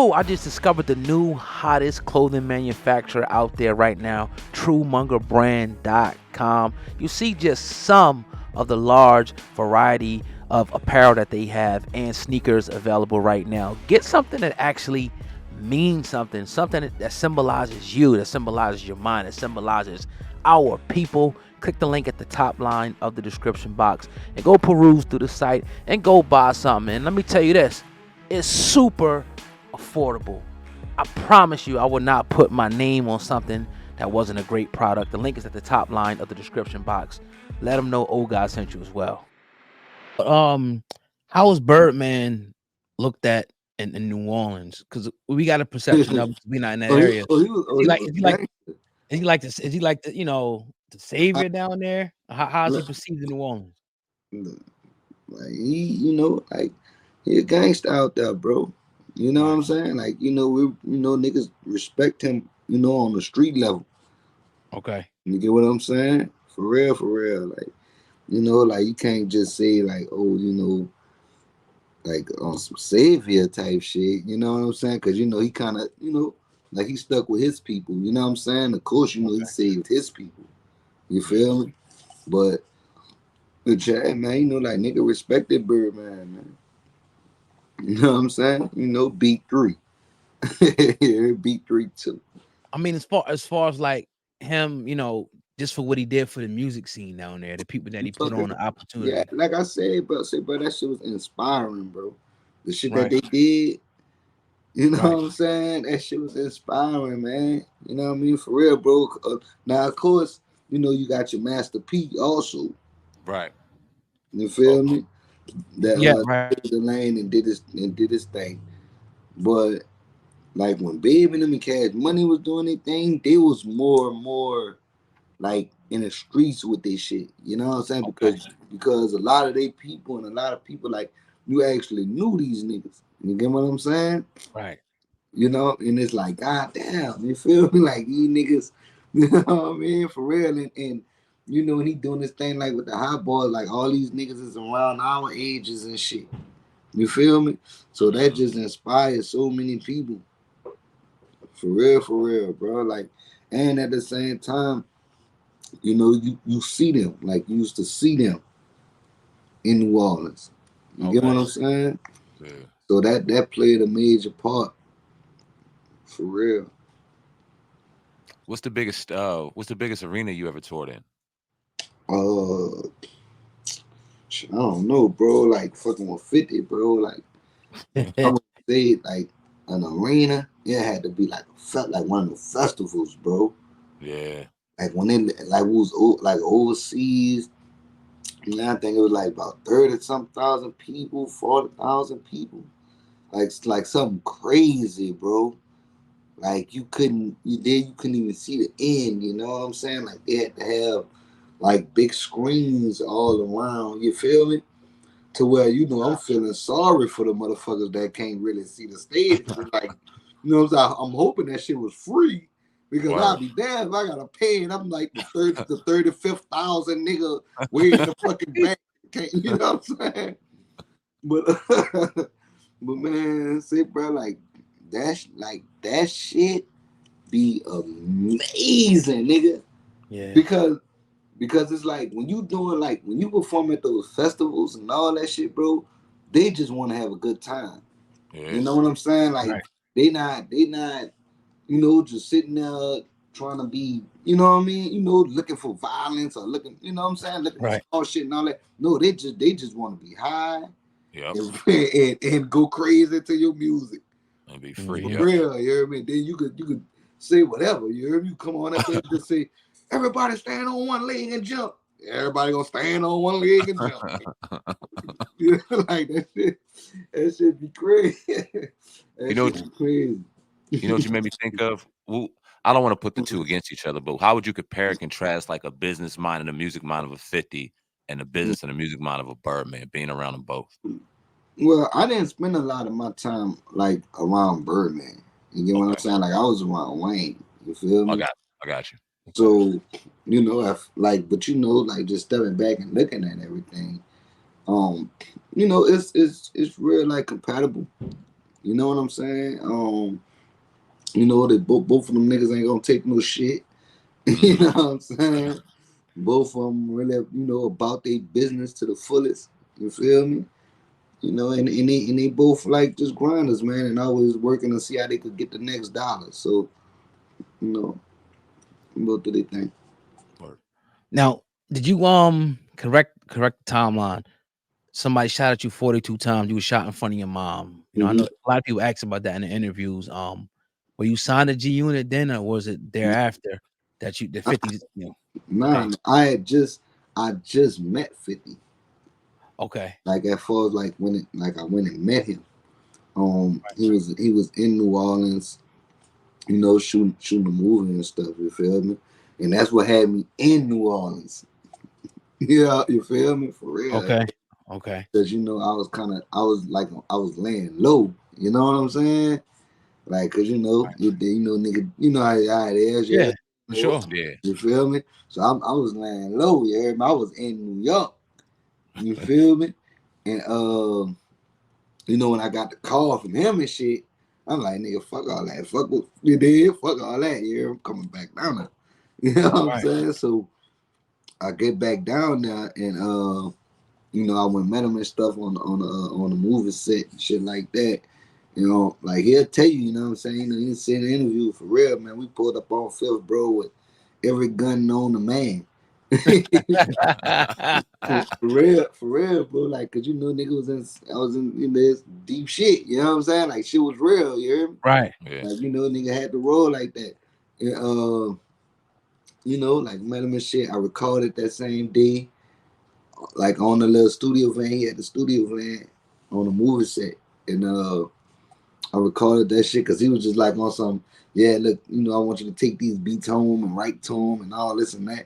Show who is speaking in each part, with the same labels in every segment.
Speaker 1: Oh, I just discovered the new hottest clothing manufacturer out there right now, TrueMungerBrand.com. You see just some of the large variety of apparel that they have and sneakers available right now. Get something that actually means something, something that symbolizes you, that symbolizes your mind, that symbolizes our people. Click the link at the top line of the description box and go peruse through the site and go buy something. And let me tell you this, it's super affordable. I promise you, I would not put my name on something that wasn't a great product. The link is at the top line of the description box. Let them know old guy sent you as well. Um, how was Birdman looked at in New Orleans? Because we got a perception of we not in that area. Is he like? Is he like? Is he like this? Is he like the the savior down there? How is he perceived in New Orleans?
Speaker 2: Like like he a gangster out there, bro. You know what I'm saying? Like, niggas respect him, on the street level.
Speaker 1: Okay.
Speaker 2: You get what I'm saying? For real, for real. Like, like you can't just say like, oh, like on some savior type shit. You know what I'm saying? Because he kind of, like he stuck with his people. You know what I'm saying? Of course, he saved his people. You feel me? But Chad, man, like nigga respected Birdman, man. You know what I'm saying? Beat three. Beat three too.
Speaker 1: I mean, as far as like him, just for what he did for the music scene down there, the people that he put on the
Speaker 2: Yeah,
Speaker 1: opportunity.
Speaker 2: like I said, bro, that shit was inspiring, bro. The shit that
Speaker 1: Right.
Speaker 2: they did, you know what
Speaker 1: Right.
Speaker 2: I'm saying? That shit was inspiring, man. You know what I mean? For real, bro. Now, of course, you got your Master P also.
Speaker 3: Right.
Speaker 2: You feel me? That
Speaker 1: Yeah. Right.
Speaker 2: took the lane and did his thing. But like when Babe and them and Cash Money was doing their thing, they was more and more like in the streets with this shit. You know what I'm saying?
Speaker 1: Okay.
Speaker 2: Because a lot of they people and a lot of people like you actually knew these niggas. You get what I'm saying?
Speaker 1: Right.
Speaker 2: And it's like, God damn, you feel me? Like these niggas, you know what I mean? For real. And and he doing this thing like with the hot boys, like all these niggas is around our ages and shit. You feel me? So that just inspires so many people. For real, bro. Like, and at the same time, you see them, like you used to see them in New Orleans. You get what I'm saying?
Speaker 3: Yeah.
Speaker 2: So that played a major part, for real.
Speaker 3: What's the biggest arena you ever toured in?
Speaker 2: Uh, I don't know, bro. Like fucking 150, bro. Like I would say, like an arena. It had to be like felt like one of the festivals, bro.
Speaker 3: Yeah.
Speaker 2: Like when it like we was like overseas. I think it was like about 30 some thousand people, 40,000 people. Like something crazy, bro. Like you couldn't even see the end. You know what I'm saying? Like they had to have like big screens all around. You feel me? To where I'm feeling sorry for the motherfuckers that can't really see the stage. Like what I'm saying? I'm hoping that shit was free because I'll
Speaker 3: Word.
Speaker 2: be damned if I gotta pay and I'm like the 35,000 nigga way in the fucking back. Can't, you know what I'm saying? But but man, say bro, like that shit be amazing, nigga.
Speaker 1: Yeah.
Speaker 2: Because it's like when you doing like when you perform at those festivals and all that shit, bro, they just want to have a good time. You
Speaker 3: Yeah.
Speaker 2: know what I'm saying? Like
Speaker 1: Right.
Speaker 2: they not, just sitting there trying to be, you know what I mean? Looking for violence or looking, you know what I'm saying? Looking to
Speaker 1: Right.
Speaker 2: start shit and all that. No, they just want to be high
Speaker 3: Yep.
Speaker 2: and go crazy to your music.
Speaker 3: And be free.
Speaker 2: For
Speaker 1: Hmm.
Speaker 3: Yep.
Speaker 2: real, you hear me? Then you could say whatever. You hear me? You come on up there and just say, everybody stand on one leg and jump. Everybody gonna stand on one leg and jump. Like that shit be crazy.
Speaker 3: You
Speaker 2: That
Speaker 3: know
Speaker 2: shit
Speaker 3: what
Speaker 2: be crazy.
Speaker 3: you made me think of? Well, I don't want to put the two against each other, but how would you compare and contrast like a business mind and a music mind of a 50 and a business and a music mind of a Birdman, being around them both?
Speaker 2: Well, I didn't spend a lot of my time like around Birdman. You get what I'm
Speaker 3: Okay.
Speaker 2: saying? Like I was around Wayne. You feel
Speaker 3: I
Speaker 2: me?
Speaker 3: got I got you.
Speaker 1: Okay.
Speaker 2: So, if like, but like just stepping back and looking at everything, um, it's real like compatible. You know what I'm saying? You know that both of them niggas ain't gonna take no shit. You
Speaker 3: Mm-hmm.
Speaker 2: know what I'm saying? Both of them really, about their business to the fullest. You feel me? And they both like just grinders, man, and always working to see how they could get the next dollar. So, you know, both do they think.
Speaker 1: Now, did you correct the timeline? Somebody shot at you 42 times. You were shot in front of your mom. You know, I
Speaker 2: Mm-hmm.
Speaker 1: know a lot of people ask about that in the interviews. Were you signed to G Unit then, or was it thereafter that you the 50s? You know,
Speaker 2: Nah,
Speaker 1: okay,
Speaker 2: I just met 50.
Speaker 1: okay,
Speaker 2: Like at first, like I went and met him. He was in New Orleans, shooting a movie and stuff. You feel me? And that's what had me in New Orleans. Yeah, you feel me? For real.
Speaker 1: okay, okay.
Speaker 2: Because I was laying low. You know what I'm saying? Like, cause nigga, you know how it is. Yeah,
Speaker 1: Yeah, for sure.
Speaker 3: Yeah.
Speaker 2: you feel me? So I was laying low. You heard me? I was in New York. You feel me? And when I got the call from him and shit, I'm like, nigga, fuck all that. Fuck what you did. Fuck all that. Yeah, I'm coming back down there. You know what I'm
Speaker 1: Right,
Speaker 2: saying? So I get back down there and I went and met him and stuff on the movie set and shit like that. Like he'll tell you, you know what I'm saying? He said in the interview for real, man. We pulled up on Fifth, bro, with every gun known to man. For real, bro. Like, cause nigga I was in this deep shit. You know what I'm saying? Like, shit was real. You hear me?
Speaker 1: right,
Speaker 3: Yeah.
Speaker 2: Like, nigga had to roll like that. And, like met him and shit. I recorded that same day, like on the little studio van. He had the studio van on the movie set, and I recorded that shit because he was just like on some, yeah, look, I want you to take these beats home and write to him and all this and that.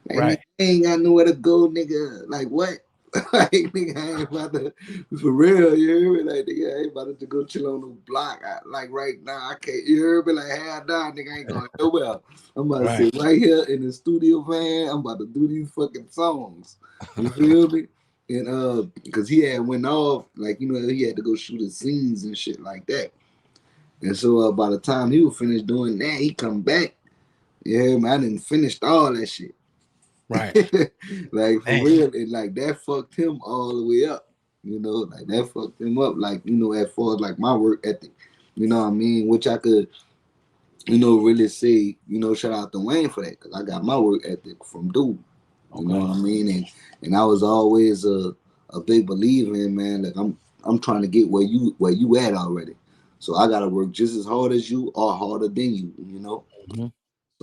Speaker 2: Like, nigga,
Speaker 1: right,
Speaker 2: I ain't got nowhere to go, nigga. Like, what? Like, nigga, I ain't about to, for real, you hear me? Like, nigga, I ain't about to go chill on the block. Like, right now, I can't, you hear me? Like, hell nah, nigga, I ain't going nowhere. I'm about to
Speaker 1: right,
Speaker 2: sit right here in the studio van. I'm about to do these fucking songs. You feel me? And because he had went off, like, he had to go shoot his scenes and shit like that. And so by the time he was finished doing that, he come back. Yeah, man, I didn't finished all that shit.
Speaker 1: right.
Speaker 2: Like for
Speaker 1: Damn.
Speaker 2: real, and like that fucked him all the way up. Like that fucked him up. Like as far as like my work ethic, you know what I mean. Which I could, really say, shout out to Wayne for that because I got my work ethic from dude. You know
Speaker 1: Okay.
Speaker 2: what I mean, and I was always a big believer in, man. Like I'm trying to get where you at already. So I gotta work just as hard as you or harder than you. You know.
Speaker 1: Mhm.